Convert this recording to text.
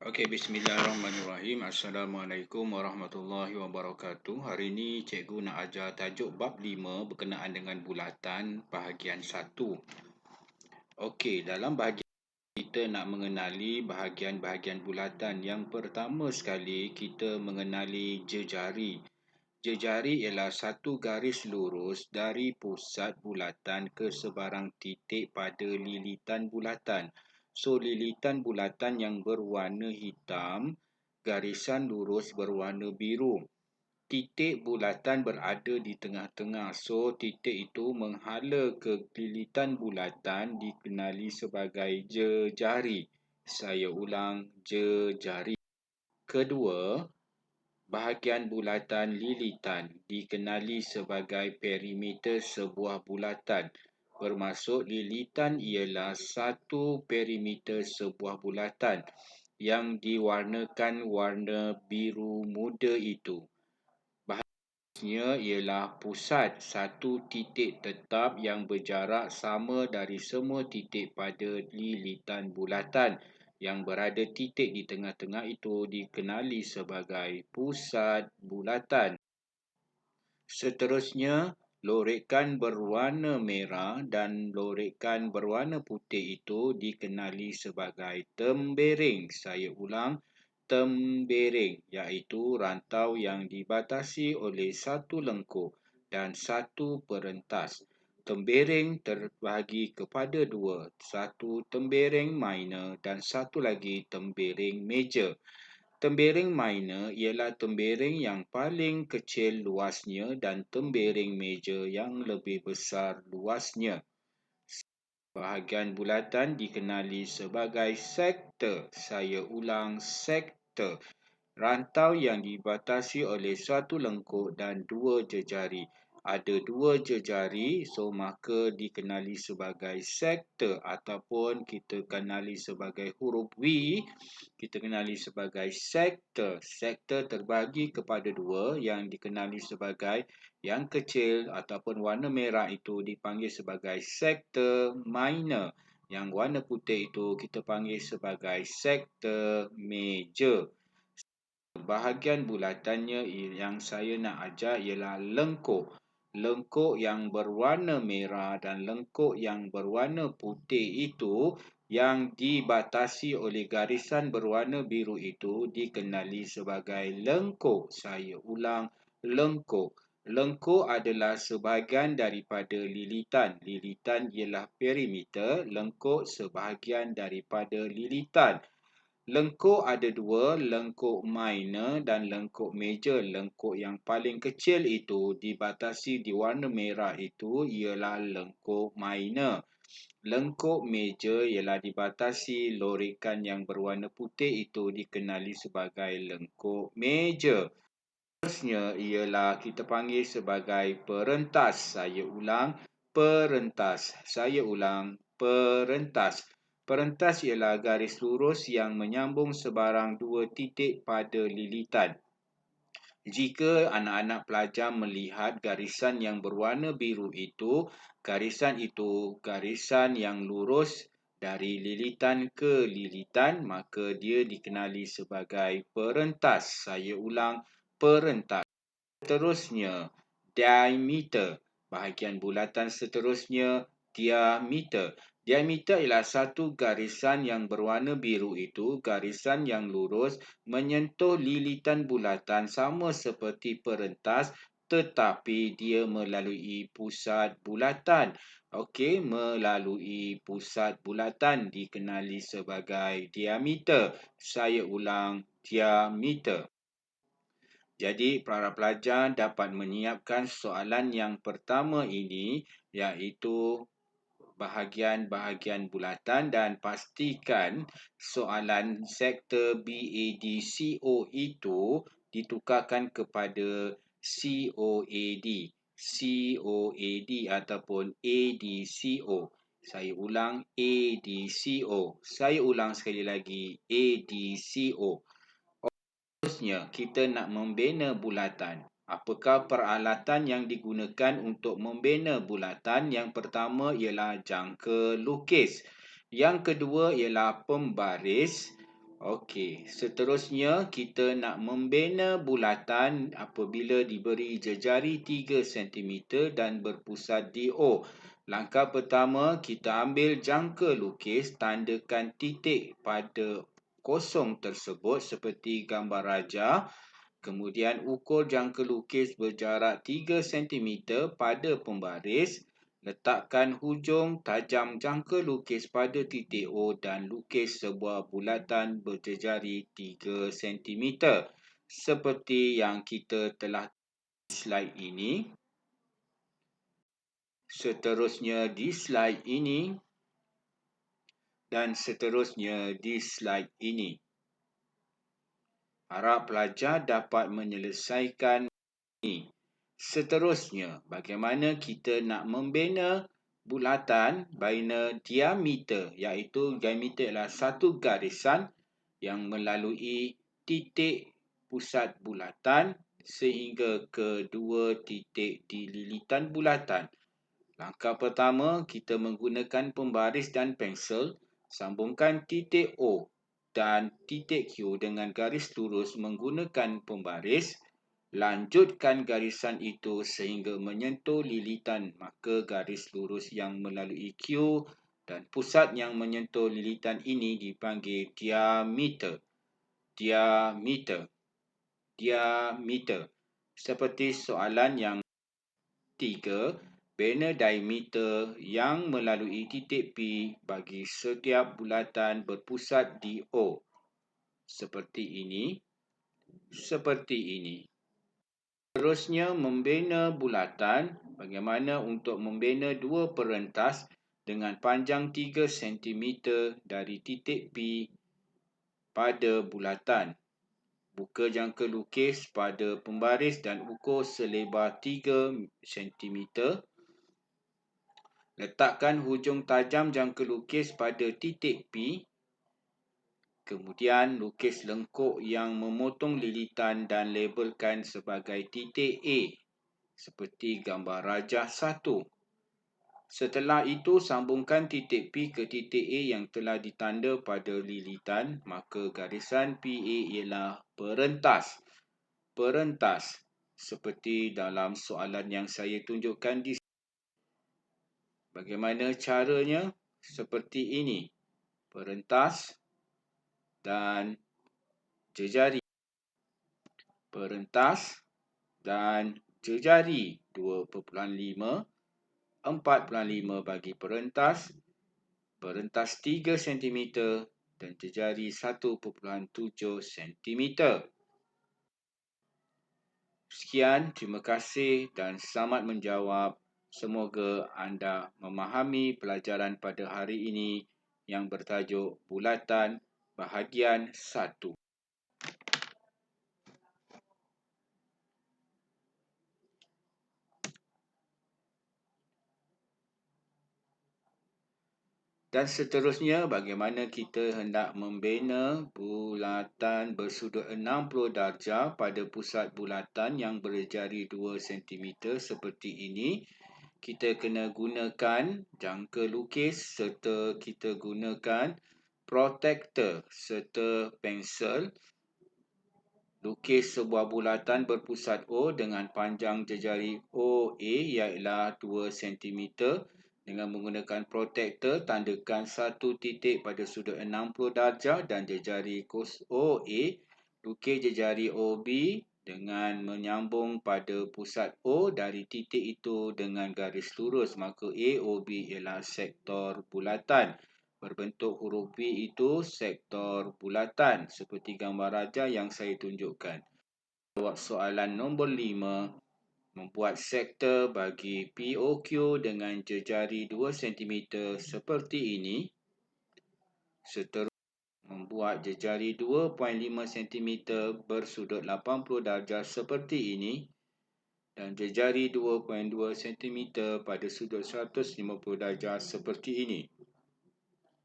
Okey, bismillahirrahmanirrahim. Assalamualaikum warahmatullahi wabarakatuh. Hari ini cikgu nak ajar tajuk bab 5 berkenaan dengan bulatan bahagian 1. Okey, dalam bahagian kita nak mengenali bahagian-bahagian bulatan. Yang pertama sekali kita mengenali jejari. Jejari ialah satu garis lurus dari pusat bulatan ke sebarang titik pada lilitan bulatan. So, lilitan bulatan yang berwarna hitam, garisan lurus berwarna biru. Titik bulatan berada di tengah-tengah. So, titik itu menghala ke lilitan bulatan dikenali sebagai jejari. Saya ulang, jejari. Kedua, bahagian bulatan lilitan dikenali sebagai perimeter sebuah bulatan. Bermaksud lilitan ialah satu perimeter sebuah bulatan yang diwarnakan warna biru muda itu. Bahagiannya ialah pusat satu titik tetap yang berjarak sama dari semua titik pada lilitan bulatan. Yang berada titik di tengah-tengah itu dikenali sebagai pusat bulatan. Seterusnya, lorekan berwarna merah dan lorekan berwarna putih itu dikenali sebagai tembering. Saya ulang, tembering, iaitu rantau yang dibatasi oleh satu lengkuk dan satu perentas. Tembering terbahagi kepada dua, satu tembering minor dan satu lagi tembering major. Tembering minor ialah tembering yang paling kecil luasnya dan tembering major yang lebih besar luasnya. Bahagian bulatan dikenali sebagai sektor. Saya ulang, sektor. Rantau yang dibatasi oleh satu lengkuk dan dua jejari. Ada dua jejari, so maka dikenali sebagai sektor ataupun kita kenali sebagai huruf V, kita kenali sebagai sektor. Sektor terbahagi kepada dua yang dikenali sebagai yang kecil ataupun warna merah itu dipanggil sebagai sektor minor. Yang warna putih itu kita panggil sebagai sektor major. Bahagian bulatannya yang saya nak ajar ialah lengkuk. Lengkuk yang berwarna merah dan lengkuk yang berwarna putih itu yang dibatasi oleh garisan berwarna biru itu dikenali sebagai lengkuk. Saya ulang, lengkuk. Lengkuk adalah sebahagian daripada lilitan. Lilitan ialah perimeter, lengkuk sebahagian daripada lilitan. Lengkuk ada dua, lengkuk minor dan lengkuk major. Lengkuk yang paling kecil itu dibatasi di warna merah itu ialah lengkuk minor. Lengkuk major ialah dibatasi lorekan yang berwarna putih itu dikenali sebagai lengkuk major. Seterusnya ialah kita panggil sebagai perentas. Saya ulang, perentas. Saya ulang, perentas. Perentas ialah garis lurus yang menyambung sebarang dua titik pada lilitan. Jika anak-anak pelajar melihat garisan yang berwarna biru itu garisan yang lurus dari lilitan ke lilitan, maka dia dikenali sebagai perentas. Saya ulang, perentas. Seterusnya, diameter. Bahagian bulatan seterusnya, diameter. Diameter ialah satu garisan yang berwarna biru itu, garisan yang lurus menyentuh lilitan bulatan sama seperti perentas tetapi dia melalui pusat bulatan. Okey, melalui pusat bulatan dikenali sebagai diameter. Saya ulang, diameter. Jadi, para pelajar dapat menyiapkan soalan yang pertama ini, iaitu bahagian-bahagian bulatan dan pastikan soalan sektor BADCO itu ditukarkan kepada COAD. COAD ataupun ADCO. Saya ulang, ADCO. Saya ulang sekali lagi, ADCO. Seterusnya, kita nak membina bulatan. Apakah peralatan yang digunakan untuk membina bulatan? Yang pertama ialah jangka lukis. Yang kedua ialah pembaris. Okey, seterusnya kita nak membina bulatan apabila diberi jejari 3 cm dan berpusat di O. Langkah pertama, kita ambil jangka lukis, tandakan titik pada kosong tersebut seperti gambar rajah. Kemudian ukur jangka lukis berjarak 3 cm pada pembaris. Letakkan hujung tajam jangka lukis pada titik O dan lukis sebuah bulatan berjejari 3 cm. Seperti yang kita telah di slide ini. Seterusnya di slide ini. Dan seterusnya di slide ini. Harap pelajar dapat menyelesaikan ini. Seterusnya, bagaimana kita nak membina bulatan bina diameter, iaitu diameter adalah satu garisan yang melalui titik pusat bulatan sehingga ke dua titik di lilitan bulatan. Langkah pertama, kita menggunakan pembaris dan pensel, sambungkan titik O dan titik Q dengan garis lurus menggunakan pembaris. Lanjutkan garisan itu sehingga menyentuh lilitan, maka garis lurus yang melalui Q dan pusat yang menyentuh lilitan ini dipanggil diameter. Diameter. Seperti soalan yang 3, bina diameter yang melalui titik P bagi setiap bulatan berpusat di O. Seperti ini. Seterusnya, membina bulatan. Bagaimana untuk membina dua perentas dengan panjang 3 cm dari titik P pada bulatan. Buka jangka lukis pada pembaris dan ukur selebar 3 cm. Letakkan hujung tajam jangka lukis pada titik P. Kemudian lukis lengkuk yang memotong lilitan dan labelkan sebagai titik A seperti gambar rajah 1. Setelah itu sambungkan titik P ke titik A yang telah ditanda pada lilitan, maka garisan PA ialah perentas. Perentas seperti dalam soalan yang saya tunjukkan di sini. Bagaimana caranya? Seperti ini. Perentas dan jejari. Perentas dan jejari 2.5, 4.5 bagi perentas, perentas 3 cm dan jejari 1.7 cm. Sekian, terima kasih dan selamat menjawab. Semoga anda memahami pelajaran pada hari ini yang bertajuk Bulatan Bahagian 1. Dan seterusnya, bagaimana kita hendak membina bulatan bersudut 60 darjah pada pusat bulatan yang berjari 2 cm seperti ini. Kita kena gunakan jangka lukis serta kita gunakan protektor serta pensel. Lukis sebuah bulatan berpusat O dengan panjang jejari OA ialah 2 cm. Dengan menggunakan protektor, tandakan satu titik pada sudut 60 darjah dan jejari OA. Lukis jejari OB dengan menyambung pada pusat O dari titik itu dengan garis lurus. Maka AOB ialah sektor bulatan. Berbentuk huruf V itu sektor bulatan seperti gambar rajah yang saya tunjukkan. Jawab soalan nombor 5. Membuat sektor bagi POQ dengan jejari 2 cm seperti ini. Seterusnya, membuat jejari 2.5 cm bersudut 80 darjah seperti ini. Dan jejari 2.2 cm pada sudut 150 darjah seperti ini.